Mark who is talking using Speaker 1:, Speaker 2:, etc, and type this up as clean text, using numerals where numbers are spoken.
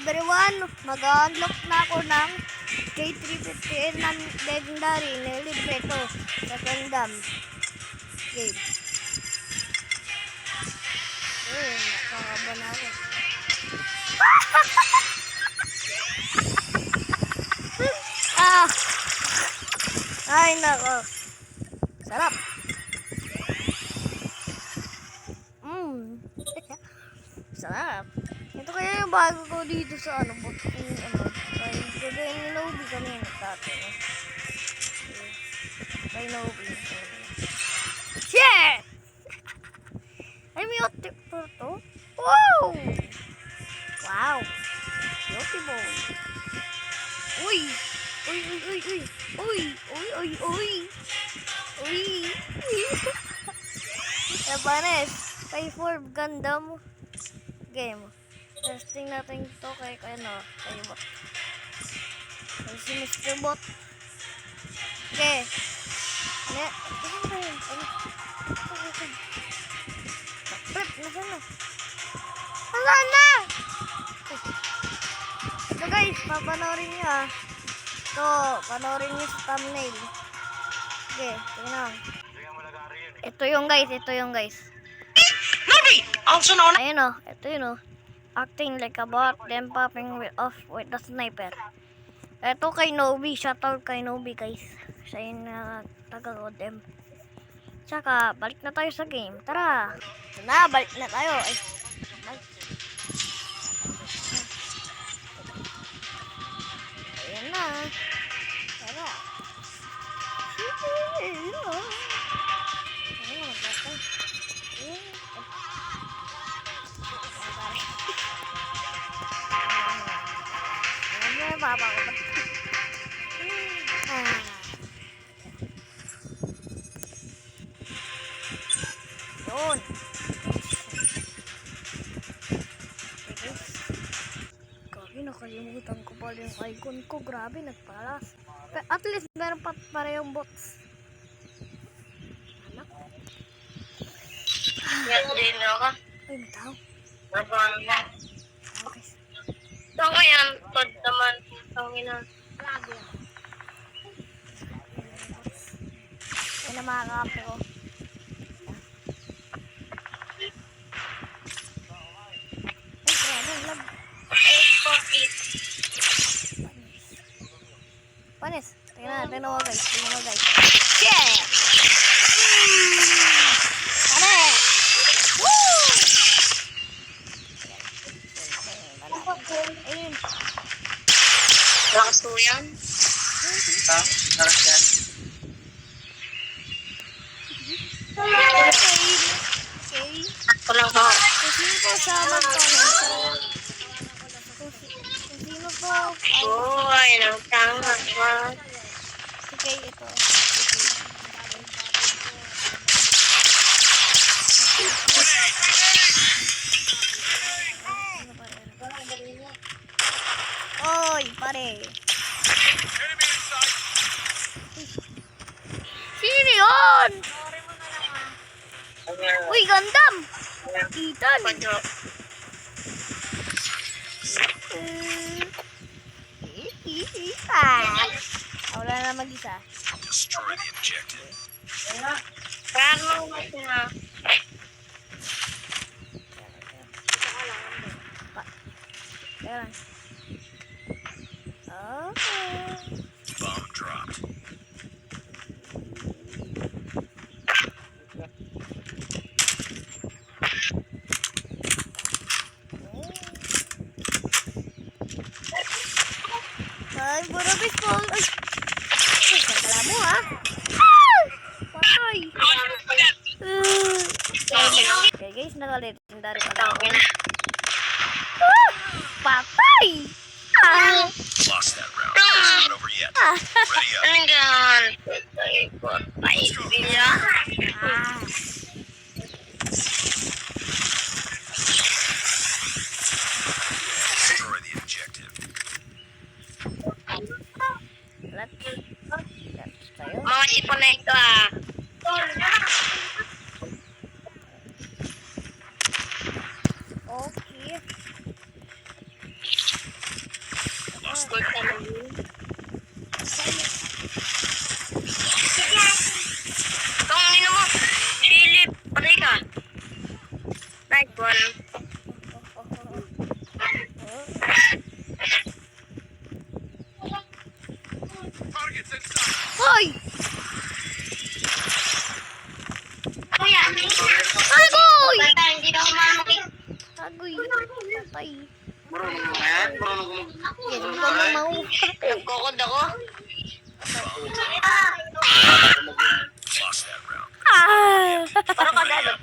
Speaker 1: everyone! Mag-unlock na ako ng K350 ng Legendary na libre ko sa Gundam game. Nakakaba na ako. Ay, nako. Sarap. Sarap. Ito kaya yung bago ko dito sa ano, kay gagawin ni Nobi kami nagtato. Kay Nobi. Shit! Ay, may otip po to. Wow! Wow! Beautiful. Uy! Uy, uy, uy, uy! Uy! Uy, uy, uy! Uy! Japanes, kay Forb Gundam game. Testing natin ito kay Bot. Kay si Mr. Bot. Okay. Ano ba yun? Prep, nasaan na? Nasaan na? So guys, papanoorin nyo ah. Ito, panoorin nyo sa thumbnail. Okay, tingnan. Ito yung guys.
Speaker 2: Nobi! Also known as...
Speaker 1: Ayun o, ito yun o. Acting like a bot, then popping off with the sniper. Ito kay Nobi, shoutout kay Nobi guys. Siya yung taga-godem. Tsaka, balik na tayo sa game. Tara! Ito na, balik na tayo. Ay, ayan na. Tara. Baba ko ba? Yun. Grabe, nakalimutan ko pala yung icon ko. Grabe, nagpalas. At least meron pa parehong bots. Anak.
Speaker 2: Yan din ako.
Speaker 1: Ay, may tao.
Speaker 2: Napaan mo?
Speaker 1: Okay.
Speaker 2: Ito ko yan. Tod naman. Tawin na.
Speaker 1: Grabe yan. Yan na mga kape ko. Ay, grabe, lag.
Speaker 2: 848.
Speaker 1: Panis. Tingnan mo guys. Yeah! Panis! Woo! Ayun.
Speaker 2: Lakas ko yan. Ha? Lakas yan.
Speaker 1: Okay.
Speaker 2: Ako lang ako.
Speaker 1: Kung sino po sa mag-comment. Kung sino po.
Speaker 2: Ay, nang tanga ba?
Speaker 1: Sige, ito. Oy, pare. Sino yun? Uy, Gundam! Ethan! Wala na mag-isa.
Speaker 3: Destroy the objective.
Speaker 2: Paano mo na?
Speaker 1: Ayan. Okay.
Speaker 3: Bomb dropped.
Speaker 1: Ay, puro baseball. Ay, kala mo ha? Ah! Patay. Okay guys, naka-legendary pa lang. Ah! Patay! Ah!
Speaker 3: Lost that round. It's not over yet. Ready up.
Speaker 2: Ano gan? Ay, bila.
Speaker 1: Ah!
Speaker 3: Destroy the objective.
Speaker 1: Let's tayo.
Speaker 2: Mga sipon na ito ah.
Speaker 1: Okay.
Speaker 2: rifle.
Speaker 3: Targets inside.
Speaker 1: Hoy!
Speaker 2: Kuya,
Speaker 1: Agoy!
Speaker 2: basta hindi na ako mamaki.
Speaker 1: Agoy! Patay.
Speaker 4: Marunong mo yan? Marunong mo.
Speaker 1: Yan ba mamaw?
Speaker 2: Nagkukod ako.
Speaker 3: Lost that round.
Speaker 1: Ah!
Speaker 2: Parang kagad.